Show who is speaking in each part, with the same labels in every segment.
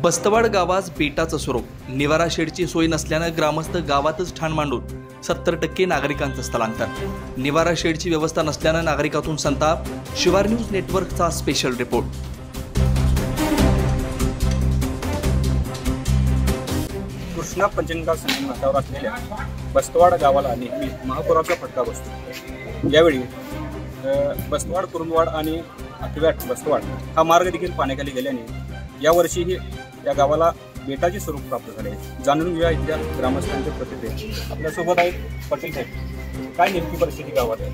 Speaker 1: बस्तवाड गावास बेटाचं स्वरूप, निवारा शेडची सोय नसल्यानं ग्रामस्थ गावातच ठाण मांडून 70% नागरिकांचं स्थलांतर. निवारा शेडची व्यवस्था नसल्यानं नागरिकातून संताप. शिवार न्यूज नेटवर्कचा स्पेशल रिपोर्ट.
Speaker 2: कृष्णा पंचगंगा संगमावर असलेल्या बस्तवाड गावाला नेहमी महापुराचा फटका बसतो. यावेळी बस्तवाड कुरुंदवाड आणि अकिवाट बस्तवाड हा मार्ग देखील पाण्याखाली गेल्याने यावर्षीही या गावाला बेटाचे स्वरूप प्राप्त झाले. जाणून घेऊया इथल्या ग्रामस्थांच्या प्रतिक्रिया. आपल्यासोबत आहेत पटेल साहेब. काय नेमकी परिस्थिती गावात आहे?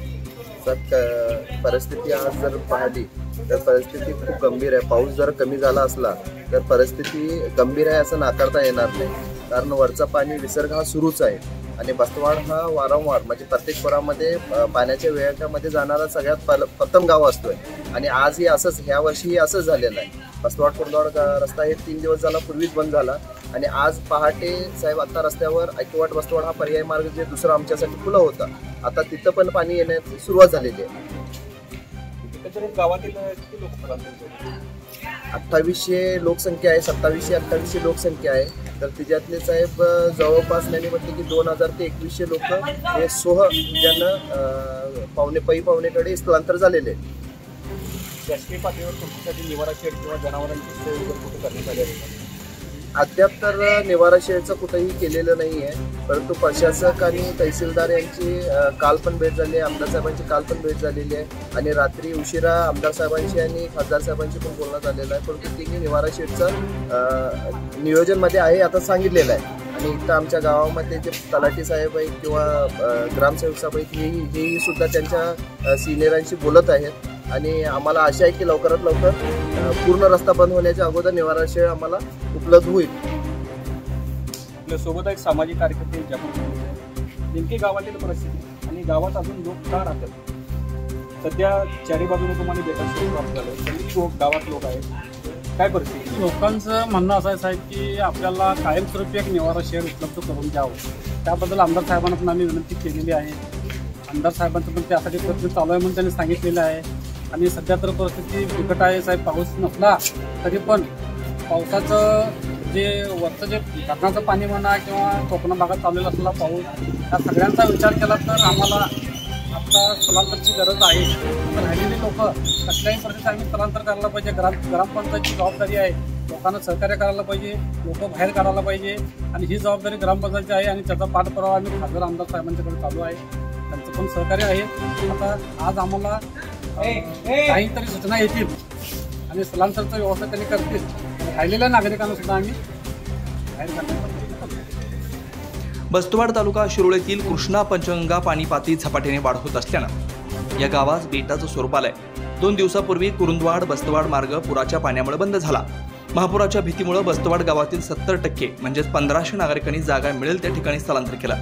Speaker 3: सर, परिस्थिती आज जर पाहिली तर परिस्थिती खूप गंभीर आहे. पाऊस जर कमी झाला असला तर परिस्थिती गंभीर आहे असं नाकारता येणार नाही. कारण वरचा पाणी विसर्ग हा सुरूच आहे आणि बस्तवाड हा वारंवार म्हणजे प्रत्येक पुरामध्ये पाण्याच्या वेळामध्ये जाणारा सगळ्यात प्रथम गाव असतोय आणि आजही असंच ह्या वर्षीही असंच झालेलं आहे. बस्तवाड कुरुंदवाड रस्ता हे 3 दिवस झाला पूर्वीच बंद झाला आणि आज पहाटे साहेब आता रस्त्यावर अकिवाट बस्तवाड हा पर्याय मार्ग जे दुसरा आमच्यासाठी खुला होता, आता तिथं पण पाणी येण्याची सुरुवात झालेली आहे.
Speaker 2: गावातील
Speaker 3: 2800 लोकसंख्या आहे, 2700-2800 लोकसंख्या आहे. तर तिच्यातले साहेब जवळपास नाही म्हटले की 2000 ते 2100 लोक हे ज्यांना पाहुणेकडे स्थलांतर झालेले आहे.
Speaker 2: शासकीय पातळीवर तुमच्यासाठी निवारा शेड किंवा जनावरांची सोय कुठे करण्यात आली आहे?
Speaker 3: अद्याप तर निवारा शेडचं कुठेही केलेलं नाही आहे, परंतु प्रशासक आणि तहसीलदार यांची काल पण भेट झाली आहे, आमदार साहेबांची काल पण भेट झालेली आहे आणि रात्री उशिरा आमदार साहेबांशी आणि खासदार साहेबांशी पण बोलणं झालेलं आहे. परंतु तिने निवारा शेडचं नियोजनमध्ये आहे आता सांगितलेलं आहे. आणि इथं आमच्या गावामध्ये जे तलाठी साहेब आहेत किंवा ग्रामसेवक साहेब आहेत हेही सुद्धा त्यांच्या सिनियरांशी बोलत आहेत आणि आम्हाला आशा आहे की लवकरात लवकर पूर्ण रस्ता बंद होण्याच्या अगोदर निवारा शेड आम्हाला उपलब्ध होईल.
Speaker 2: आपल्यासोबत एक सामाजिक कार्यकर्ते नेमकी गावातील परिस्थिती आणि गावात अजून लोक का राहतात? सध्या चारी बाजूने तुम्हाला बेटाचं प्राप्त झालं, तरी गावात लोक आहेत. काय परिस्थिती?
Speaker 4: लोकांचं म्हणणं असं आहे साहेब की आपल्याला कायमस्वरूपी एक निवारा शेड उपलब्ध करून द्यावं. त्याबद्दल आमदार साहेबांना पण आम्ही विनंती केलेली आहे. आमदार साहेबांचं पण त्यासाठी प्रयत्न चालू आहे म्हणून त्यांनी सांगितलेलं आहे. आणि सध्या तर परिस्थिती बिकट आहे साहेब. पाऊस नसला तरी पण पावसाचं जे वरचं जे धरणाचं पाणी म्हणा किंवा कोकण भागात चाललेला असलेला पाऊस या सगळ्यांचा विचार केला तर आम्हाला आता स्थलांतरची गरज आहे. तर राहिलेली लोक कसल्याही परिस्थितीत आम्ही स्थलांतर करायला पाहिजे. ग्रामपंचायतची जबाबदारी आहे. लोकांना सहकार्य करायला पाहिजे, लोक बाहेर काढायला पाहिजे आणि ही जबाबदारी ग्रामपंचायतची आहे आणि त्याचा पाठपुरावा आम्ही खासदार आमदार साहेबांच्याकडे चालू आहे. त्यांचं पण सहकार्य आहे. आता आज आम्हाला काहीतरी सूचना येतील आणि स्थलांतरची व्यवस्था त्यांनी करतील. राहिलेल्या नागरिकांना सुद्धा आम्ही बाहेर काढण्याचा.
Speaker 1: बस्तवाड तालुका शिरोळीतील कृष्णा पंचगंगा पाणी पातळीत झपाट्याने वाढ होत असल्यानं या गावास बेटाचं स्वरूप आलंय. 2 दिवसापूर्वी कुरुंदवाड बस्तवाड मार्ग पुराच्या पाण्यामुळे बंद झाला. महापुराच्या भीतीमुळे बस्तवाड गावातील 70% म्हणजेच 1500 नागरिकांनी जागा मिळेल त्या ठिकाणी स्थलांतर केलं.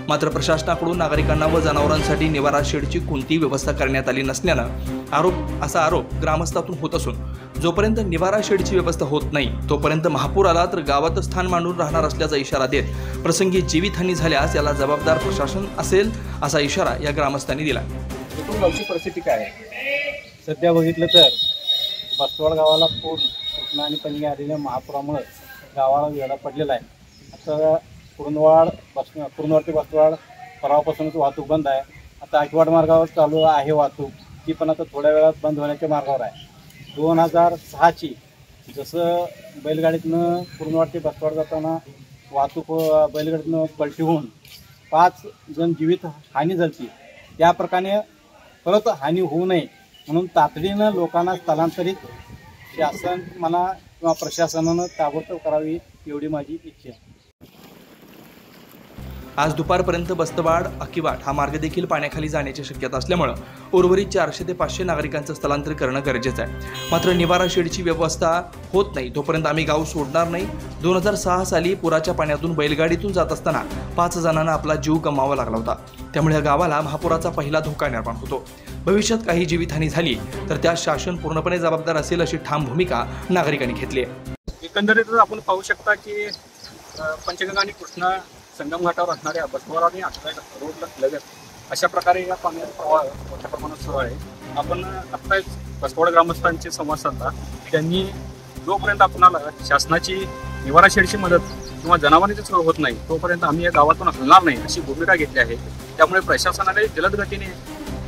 Speaker 1: मात्र प्रशासनाकडून नागरिकांना व जनावरांसाठी निवारा शेडची कोणतीही व्यवस्था करण्यात आली नसल्यानं असा आरोप ग्रामस्थातून होत असून जोपर्यंत निवारा शेडची व्यवस्था होत नाही तोपर्यंत महापूर आला तर गावात स्थान मांडून राहणार असल्याचा इशारा देत प्रसंगी जीवितहानी झाल्यास याला जबाबदार प्रशासन असेल असा इशारा या ग्रामस्थांनी दिला.
Speaker 2: एकूण गावची परिस्थिती काय आहे?
Speaker 4: सध्या बघितलं तर बस्तवाड गावाला पूर कृष्णा आणि पंचगंगा आलेल्या महापुरामुळे गावाला वेढा पडलेला आहे. आता कुरुंदवाड ते बस्तवाड परवापासूनच वाहतूक बंद आहे. आता अकिवाट मार्गावर चालू आहे वाहतूक, ती पण आता थोड्या वेळात बंद होण्याच्या मार्गावर आहे. 2006ची जसं बैलगाडीतनं कुरुंदवाड ते बस्तवाड जाताना वाहतूक बैलगाडीतनं पलटी होऊन 5 जण जीवित हानी झाली, त्या प्रकारे परत हानी होऊ नये म्हणून तातडीनं लोकांना स्थलांतरित शासन म्हणा किंवा प्रशासनानं ताबडतोब करावी एवढी माझी इच्छा आहे.
Speaker 1: आज दुपारपर्यंत बस्तवाड अकिवाट हा मार्ग देखील पाण्याखाली जाण्याची शक्यता असल्यामुळे उर्वरित 400 ते 500 नागरिकांचं स्थलांतर करणं गरजेचं आहे. मात्र निवारा शेडची व्यवस्था होत नाही तोपर्यंत आम्ही गाव सोडणार नाही. 2006 साली पुराच्या पाण्यातून बैलगाडीतून जात असताना 5 जणांना आपला जीव गमवावा लागला होता. त्यामुळे या गावाला महापुराचा पहिला धोका निर्माण होतो. भविष्यात काही जीवितहानी झाली तर त्या शासन पूर्णपणे जबाबदार असेल अशी ठाम भूमिका नागरिकांनी घेतली आहे.
Speaker 2: एकंदरीत आपण पाहू शकता की पंचगंगा आणि कृष्णा संगम घाटावर असणाऱ्या बस्तवाड आणि अकिवाट रोडला लगत अशा प्रकारे या पाण्याचा प्रवाह मोठ्या प्रमाणात सुरू आहे. आपण आत्ताच बसवाड ग्रामस्थांशी संवाद साधला. त्यांनी जोपर्यंत आपणाला शासनाची निवारा शेडची मदत किंवा जनावरांची सोय होत नाही तोपर्यंत आम्ही या गावातून हलणार नाही अशी भूमिका घेतली आहे. त्यामुळे प्रशासनाने जलद गतीने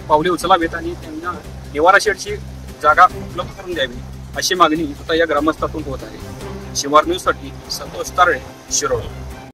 Speaker 2: पावले उचलावेत आणि त्यांना निवारा शेडची जागा उपलब्ध करून द्यावी अशी मागणी आता या ग्रामस्थातून होत आहे. शिवार न्यूजसाठी संतोष तारळे, शिरोळ.